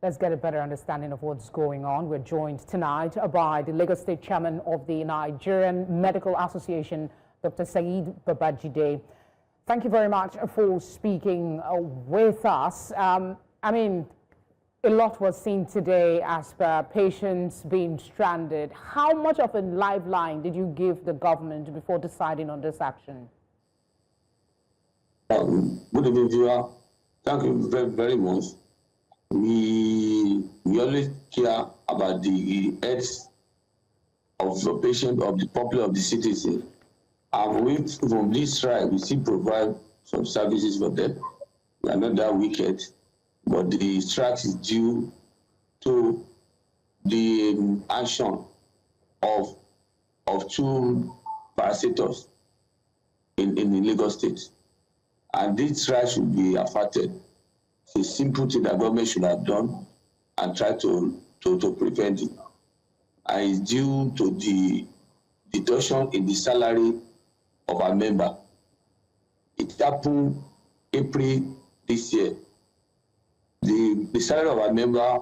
Let's get a better understanding of what's going on. We're joined tonight by the Lagos State Chairman of the Nigerian Medical Association, Dr. Saheed Babajide. Thank you very much for speaking with us. I mean, a lot was seen today as per patients being stranded. How much of a lifeline did you give the government before deciding on this action? Good evening, viewer. Thank you very, very much. We always care about the health of the patient, of the populace, of the citizen. And from this strike, we still provide some services for them. We are not that wicked, but the strike is due to the action of two parasitors in Lagos State. And this strike should be affected. It's a simple thing that government should have done and try to prevent it. And it's due to the deduction in the salary of our member. It happened April this year. The salary of our member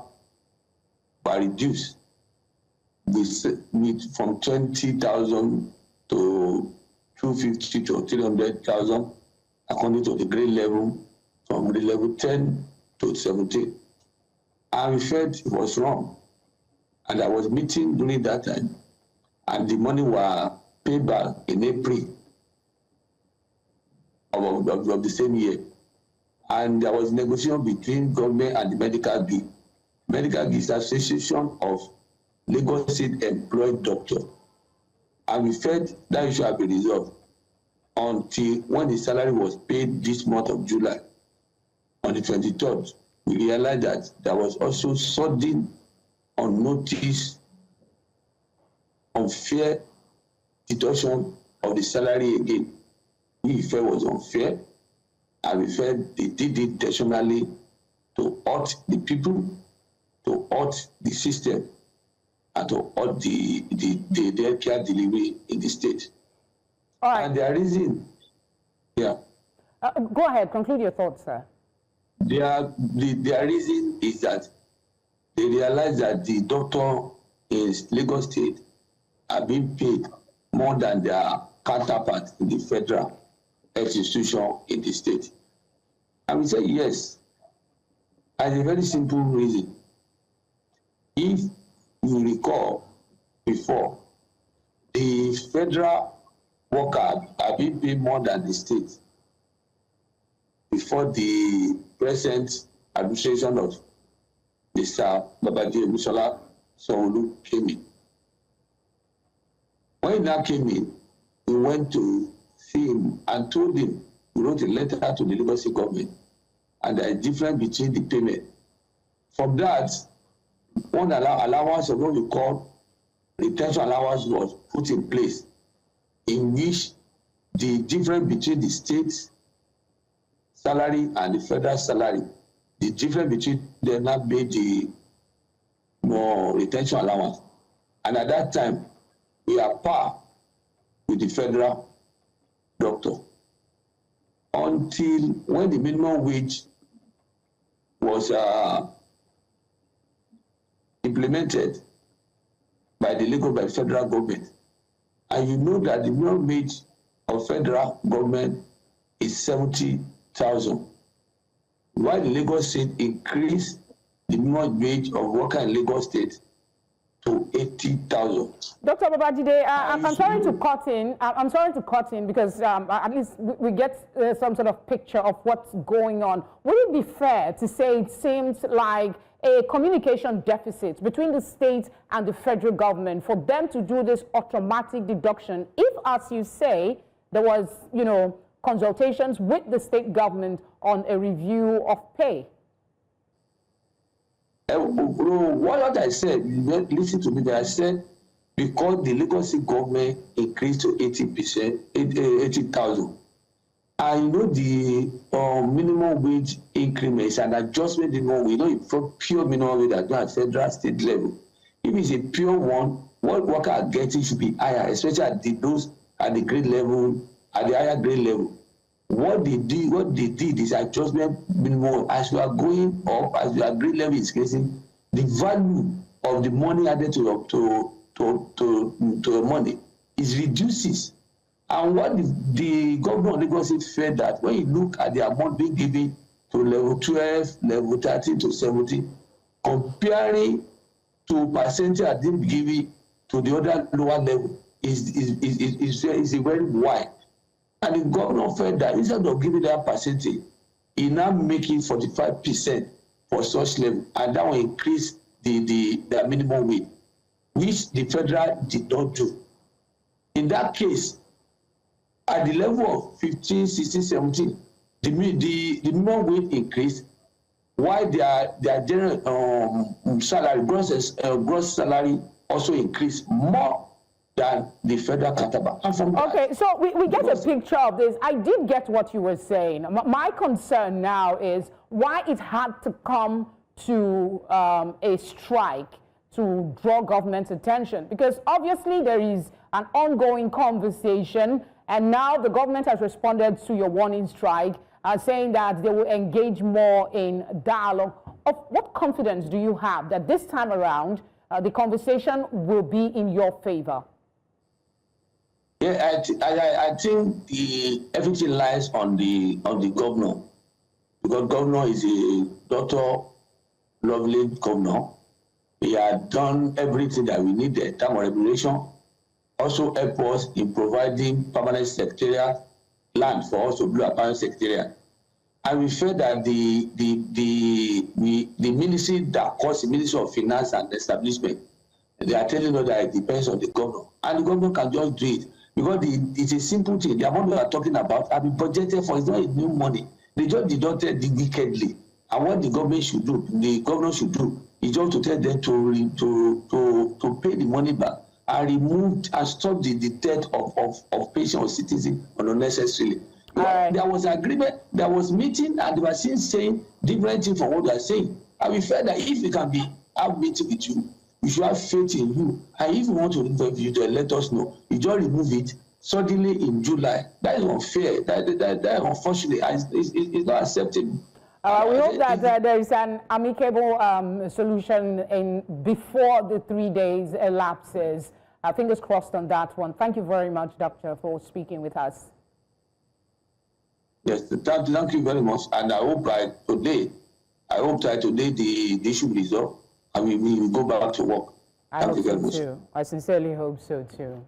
were reduced from 20,000 to 250 to 300,000 according to the grade level, from grade level 10 to 17. And we felt it was wrong. And I was meeting during that time, and the money were paid back in April of the same year. And there was negotiation between government and the medical bill. Medical bill is the Association of Lagos State Employed Doctors. And we felt that issue had been resolved until when the salary was paid this month of July. On the 23rd, we realized that there was also sudden, unnoticed, unfair deduction of the salary again. We felt was unfair, and we felt they did it intentionally to hurt the people, to hurt the system, and to hurt the healthcare delivery in the state. All right. And their reason, yeah. Go ahead, conclude your thoughts, sir. Their reason is that they realize that the doctor in Lagos State are being paid more than their counterparts in the federal health institution in the state. And we say yes. And a very simple reason. If you recall before, the federal workers are being paid more than the state before the present administration of Mr. Babajide Sanwo-Olu came in. When that came in, we went to see him and told him, we wrote a letter to the Lagos State government, and there is difference between the payment. From that, one allowance of what we call retention allowance was put in place, in which the difference between the state salary and the federal salary, the difference between them now made the more retention allowance. And at that time, we are par with the federal doctor until when the minimum wage was implemented by the federal government. And you know that the minimum wage of federal government is 70,000. While the Lagos State increased the minimum wage of worker in Lagos State to 80,000. Dr. Babajide, I'm sorry to cut in. I'm sorry to cut in because at least we get some sort of picture of what's going on. Would it be fair to say it seems like a communication deficit between the state and the federal government for them to do this automatic deduction if, as you say, there was, consultations with the state government on a review of pay? What I said, listen to me, I said because the Lagos State government increased to 80%, 80,000. I know the minimum wage increment is an adjustment minimum wage, it's pure minimum wage at federal state level. If it's a pure one, what worker are getting should be higher, especially at the grade level, at the higher grade level. what they did is adjustment minimum. As we are going up, as the grade level is increasing, the value of the money added to the money is reduces. And what the governor of Lagos State felt that when you look at the amount being given to level 12, level 13 to 17, comparing to percentage that they given to the other lower level is a very wide. And the governor felt that instead of giving that percentage, he now making 45% for such level, and that will increase the minimum wage, which the federal did not do. In that case, at the level of 15, 16, 17, the minimum wage increased, while their general salary, gross salary also increased more than the federal counterpart. Okay, so we get a picture of this. I did get what you were saying. My concern now is why it had to come to a strike to draw government's attention, because obviously there is an ongoing conversation, and now the government has responded to your warning strike, saying that they will engage more in dialogue. Of what confidence do you have that this time around the conversation will be in your favor? Yeah, I think everything lies on the governor, because governor is a Dr. Lovely governor. He had done everything that we need in terms of regulation. Also help us in providing permanent secretariat land for us to build a permanent secretariat. And we felt that the ministry that calls the Ministry of Finance and Establishment, they are telling us that it depends on the governor, and the governor can just do it. Because it's a simple thing. The amount we are talking about have been budgeted for. It's not new money. They just deducted it wickedly. And what the government should do, the governor should do, is just to tell them to pay the money back and remove and stop the death of patients or citizens unnecessarily. Right. There was agreement, there was meeting, and they were saying different things from what they are saying. And we felt that if we can have meeting with you, we should have faith in you. And if you want to interview, then let us know. You just remove it suddenly in July. That is unfair. That unfortunately, it's not acceptable. We hope that there is an amicable solution before the 3 days elapses. Fingers crossed on that one. Thank you very much, Doctor, for speaking with us. Yes, thank you very much. And I hope that today the issue will be resolved and we will go back to work. I hope so too. I sincerely hope so too.